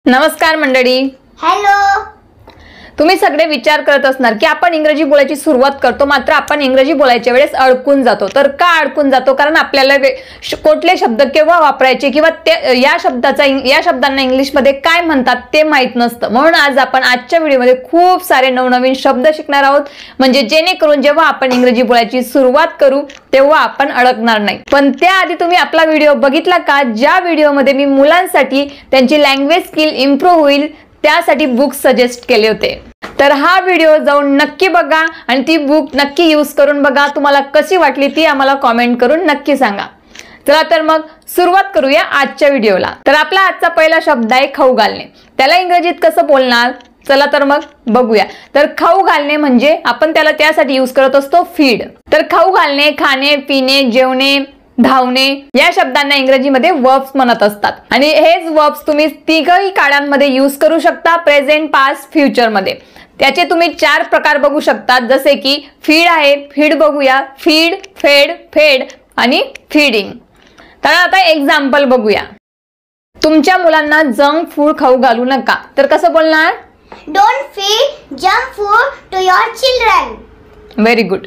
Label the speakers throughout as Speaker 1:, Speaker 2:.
Speaker 1: नमस्कार मंडळी.
Speaker 2: हॅलो.
Speaker 1: तुम्ही सगळे विचार करत असणार की आपण इंग्रजी बोलायची सुरुवात करतो मात्र आपण इंग्रजी बोलायच्या वेळेस अडकून जातो. तर का अडकून जातो? कारण आपल्याला कुठले शब्द केव्हा वापरायचे किंवा या शब्दांना इंग्लिश मध्ये काय म्हणतात ते माहित नसतं. म्हणून आज आपण आजच्या व्हिडिओमध्ये खूप सारे नवनवीन शब्द शिकणार आहोत, म्हणजे जेणेकरून जेव्हा आपण इंग्रजी बोलायची सुरुवात करू तेव्हा आपण अडकणार नाही. पण त्याआधी तुम्ही आपला व्हिडिओ बघितला का, ज्या व्हिडिओमध्ये मी मुलांसाठी त्यांची लँग्वेज स्किल इम्प्रूव्ह होईल त्यासाठी बुक सजेस्ट केले होते. तर हा व्हिडिओ जाऊन नक्की बघा आणि ती बुक नक्की यूज करून बघा. तुम्हाला कशी वाटली ती आम्हाला कमेंट करून नक्की सांगा. चला तर मग सुरुवात करूया आजच्या व्हिडिओला. तर आपला आजचा पहिला शब्द आहे खाऊ घालणे. त्याला इंग्रजीत कसं बोलणार? चला तर मग बघूया. तर खाऊ घालणे म्हणजे आपण त्याला त्यासाठी यूज करत असतो फीड. तर खाऊ घालणे खाणे, पिणे, जेवणे, धावणे या शब्दांना इंग्रजीमध्ये वर्ब्स म्हणत असतात. आणि हेच वर्ब्स तुम्ही तिघही काळांमध्ये यूज करू शकता, प्रेझेंट, पास्ट, फ्युचर मध्ये. त्याचे तुम्ही 4 प्रकार बघू शकतात, जसे की फीड आहे, फीड बघूया, फीड, फेड, फेड आणि फीडिंग. तर आता एक्झाम्पल बघूया. तुमच्या मुलांना जंक फूड खाऊ घालू नका. तर कसं बोलणार?
Speaker 2: Don't feed junk food to your children.
Speaker 1: Very good.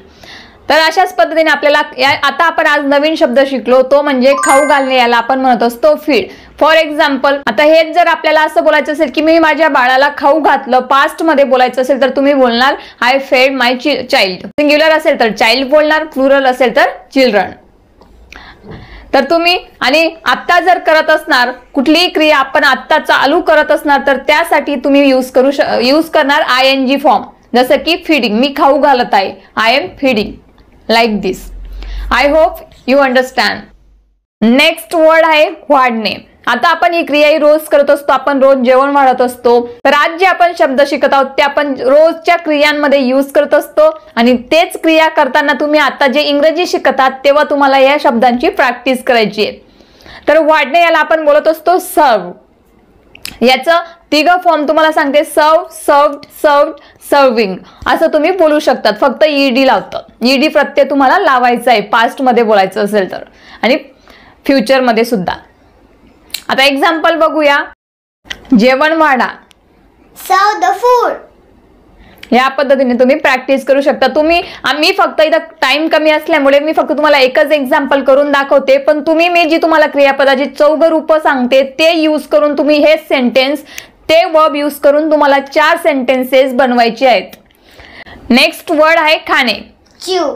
Speaker 1: तर अशाच पद्धतीने आपल्याला आता आपण आज नवीन शब्द शिकलो, तो म्हणजे खाऊ घालणे. याला आपण म्हणत असतो फीड. फॉर एक्झाम्पल, आता हेच जर आपल्याला असं बोलायचं असेल की मी माझ्या बाळाला खाऊ घातलं, पास्ट मध्ये बोलायचं असेल तर तुम्ही बोलणार आय फेड माय चाइल्ड. सिंग्युलर असेल तर चाइल्ड बोलणार, प्लुरल असेल तर चिल्ड्रन. तर तुम्ही आणि आत्ता जर करत असणार कुठलीही क्रिया आपण आत्ता चालू करत असणार तर त्यासाठी तुम्ही यूज करणार ING फॉर्म. जसं की फीडिंग, मी खाऊ घालत आहे, I am feeding, like this. I hope you understand. Next word आहे वाढणे. आता आपण ही क्रिया रोज करत असतो, आपण रोज जेवण वाढत असतो. तर आज जे आपण शब्द शिकत आहोत ते आपण रोजच्या क्रियांमध्ये यूज करत असतो आणि तेच क्रिया करताना तुम्ही आता जे इंग्रजी शिकत आहात तेव्हा तुम्हाला या शब्दांची प्रॅक्टिस करायची आहे. तर वाढणे याला आपण बोलत असतो सर्व. याचं 3 फॉर्म तुम्हाला सांगते, सर्व, सर्व्ड, सर्व्ड, सर्विंग असं तुम्ही बोलू शकतात. फक्त ED लावतं. ED प्रत्यय तुम्हाला लावायचा आहे पास्ट मध्ये बोलायचं असेल तर, आणि फ्युचर मध्ये सुद्धा. आता एक्झाम्पल बघूया. जेवण वाढा,
Speaker 2: सर्व द फूड.
Speaker 1: या पद्धतीने तुम्ही प्रॅक्टिस करू शकता. मी फक्त इथं टाइम कमी असल्यामुळे मी फक्त तुम्हाला एकच एक्झाम्पल करून दाखवते, पण मी जी तुम्हाला क्रियापदाची 4 रूप सांगते ते यूज करून तुम्ही हे सेंटेन्स, ते वर्ब यूज करून तुम्हाला 4 सेंटेन्सेस बनवायचे आहेत. नेक्स्ट वर्ड आहे खाणे,
Speaker 2: च्यू.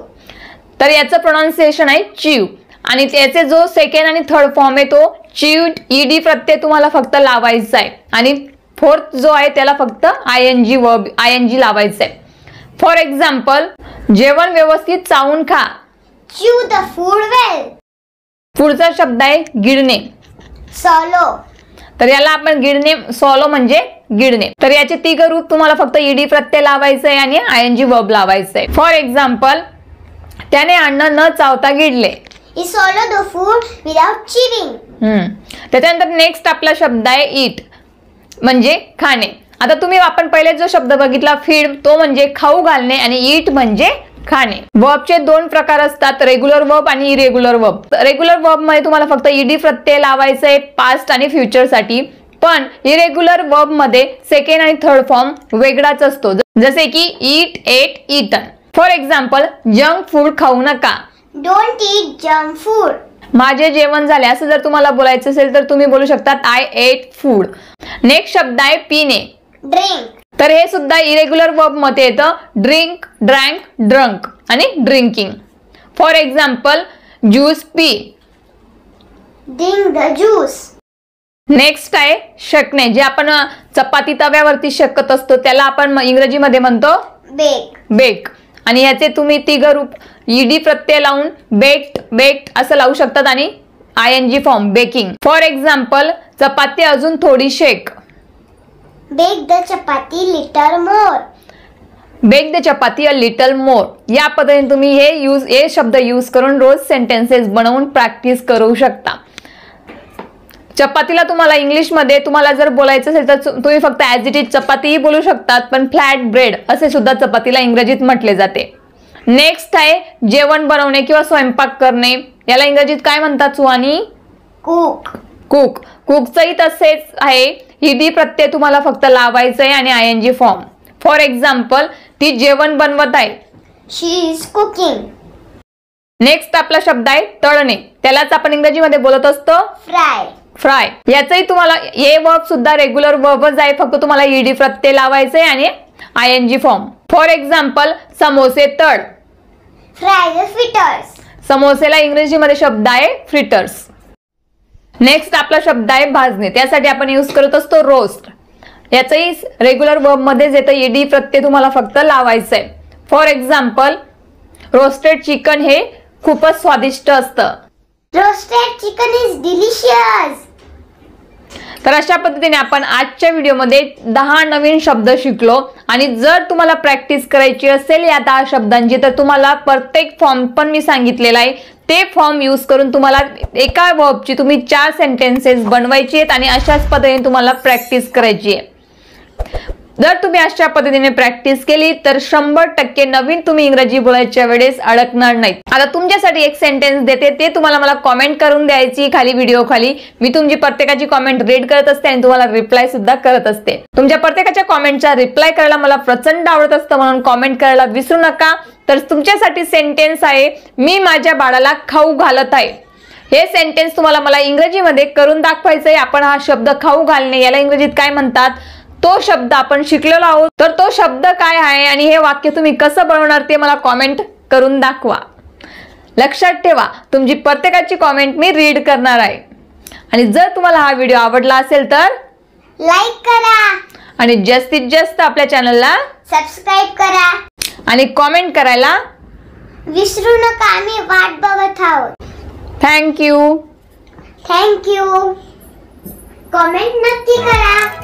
Speaker 1: तर याचं प्रोनाउन्सिएशन आहे च्यू आणि त्याचे जो सेकंड आणि थर्ड फॉर्म आहे तो च्यूड. ED प्रत्यय तुम्हाला फक्त लावायचा आहे आणि फोर्थ जो आहे त्याला फक्त ING वर्ब, ING लावायचं आहे. फॉर एक्झाम्पल, जेवण व्यवस्थित चावून खा,
Speaker 2: च्यू द फूड वेल.
Speaker 1: पुढचा शब्द आहे गिळणे,
Speaker 2: सॉलो.
Speaker 1: तर याला आपण गिळणे, सॉलो म्हणजे गिळणे. तर याचे 3 रूप तुम्हाला फक्त ED प्रत्यय लावायचं आहे आणि ING वर्ब लावायचं आहे. फॉर एक्झाम्पल, त्याने अन्न न चावता गिळले,
Speaker 2: He swallowed the food without chewing.
Speaker 1: त्याच्यानंतर नेक्स्ट आपला शब्द आहे ईट, म्हणजे खाणे. आता आपण पहिले जो शब्द बघितला फीड, तो म्हणजे खाऊ घालणे आणि ईट म्हणजे खाणे. वर्बचे 2 प्रकार असतात, रेग्युलर वर्ब आणि इरेग्युलर वर्ब. रेग्युलर वर्ब मध्ये तुम्हाला फक्त ED प्रत्यय लावायचा आहे पास्ट आणि फ्युचर साठी, पण इरेग्युलर वर्ब मध्ये सेकंड आणि थर्ड फॉर्म वेगळाच असतो, जसे की eat, ate, eaten. For example, junk food खाऊ नका,
Speaker 2: डोंट ईट जंक फूड.
Speaker 1: माझे जेवण झाले असं जर तुम्हाला बोलायचं असेल तर तुम्ही बोलू शकतात आय एट फूड. नेक्स्ट शब्द आहे पिणे,
Speaker 2: ड्रिंक.
Speaker 1: तर हे सुद्धा इरेग्युलर वर्ब मध्ये येतं, ड्रिंक, ड्रँक, ड्रंक आणि drinking. For example, juice P,
Speaker 2: drink the juice.
Speaker 1: Next आहे शेकणे, जे आपण चपाती तव्यावरती शेकत असतो त्याला आपण इंग्रजीमध्ये म्हणतो
Speaker 2: बेक.
Speaker 1: बेक. आणि याचे तुम्ही 3 रूप ED प्रत्यय लावून बेक्ड, बेक्ड असं लावू शकतात आणि ING form baking. For example, चपाती अजून थोडी शेक,
Speaker 2: bake the chapati little more.
Speaker 1: Bake the chapati a little more. या पद्धतीने तुम्ही हे शब्द यूज करून रोज सेंटेन्सेस बनवून प्रॅक्टिस करू शकता. चपातीला तुम्हाला इंग्लिशमध्ये तुम्हाला जर बोलायचं असेल तर तुम्ही फक्त ॲज इट इज चपातीही बोलू शकतात, पण फ्लॅट ब्रेड असे सुद्धा चपातीला इंग्रजीत म्हटले जाते. नेक्स्ट आहे जेवण बनवणे किंवा स्वयंपाक करणे. याला इंग्रजीत काय म्हणतात सुहानी?
Speaker 2: कुक.
Speaker 1: कुक. कुकचंही तसेच आहे, ईडी प्रत्यय तुम्हाला फक्त लावायचं आहे आणि आयएनजी फॉर्म. फॉर एक्झाम्पल, ती जेवण बनवत आहे.
Speaker 2: She is cooking.
Speaker 1: नेक्स्ट आपला शब्द आहे तळणे. त्यालाच आपण इंग्रजीमध्ये बोलत असतो
Speaker 2: Fry.
Speaker 1: फ्राय. याचंही तुम्हाला हे वर्ब सुद्धा रेग्युलर वर्बच आहे, फक्त तुम्हाला ईडी प्रत्यय लावायचं आहे आणि आयएनजी फॉर्म. फॉर एक्झाम्पल, समोसे तळ.
Speaker 2: Fry the fritters.
Speaker 1: समोसेला इंग्रजीमध्ये शब्द आहे फ्रिटर्स. नेक्स्ट आपला शब्द आहे भाजणे. त्यासाठी आपण यूज करत असतो रोस्ट. याचंही रेग्युलर वर्ब मध्येच येतं, ईडी प्रत्यय तुम्हाला फक्त लावायचं आहे. फॉर एक्झाम्पल, रोस्टेड चिकन हे खूपच स्वादिष्ट असतं.
Speaker 2: Roasted chicken is delicious.
Speaker 1: तर अशा पद्धतीने आपण आजच्या व्हिडिओमध्ये 10 नवीन शब्द शिकलो. आणि जर तुम्हाला प्रॅक्टिस करायची असेल या 10 शब्दांची, तर तुम्हाला प्रत्येक फॉर्म पण मी सांगितलेला आहे. ते फॉर्म यूज करून तुम्हाला एका वर्बची तुम्ही 4 सेंटेन्सेस बनवायची आहेत आणि अशाच पद्धतीने तुम्हाला प्रॅक्टिस करायची आहे. जर तुम्ही अशा पद्धतीने प्रॅक्टिस केली तर 100% नवीन तुम्ही इंग्रजी बोलायच्या वेळेस अडकणार नाहीत. आता तुमच्यासाठी एक सेंटेन्स देते, ते तुम्हाला मला कॉमेंट करून द्यायची खाली व्हिडिओ खाली. मी तुमची प्रत्येकाची कॉमेंट रीड करत असते आणि तुम्हाला रिप्लाय सुद्धा करत असते. तुमच्या प्रत्येकाच्या कॉमेंटचा रिप्लाय करायला मला प्रचंड आवडत असतं, म्हणून कॉमेंट करायला विसरू नका. तर तुमच्यासाठी सेंटेन्स आहे, मी माझ्या बाळाला खाऊ घालत आहे. हे सेंटेन्स तुम्हाला मला इंग्रजीमध्ये करून दाखवायचं आहे. आपण हा शब्द खाऊ घालणे याला इंग्रजीत काय म्हणतात तो शब्द आपण शिकलेलो आहोत. तर तो शब्द काय आहे आणि हे वाक्य तुम्ही कसं बनवणार ते मला कॉमेंट करून दाखवा. लक्षात ठेवा, तुमची प्रत्येकाची कॉमेंट मी रीड करणार आहे. आणि जर तुम्हाला हा व्हिडिओ आवडला असेल तर
Speaker 2: लाईक करा
Speaker 1: आणि जास्तीत जास्त आपल्या चॅनलला
Speaker 2: सबस्क्राईब करा
Speaker 1: आणि कॉमेंट करायला
Speaker 2: विसरू नका. आम्ही वाट बघत आहोत.
Speaker 1: थँक्यू.
Speaker 2: थँक्यू. कमेंट नक्की करा.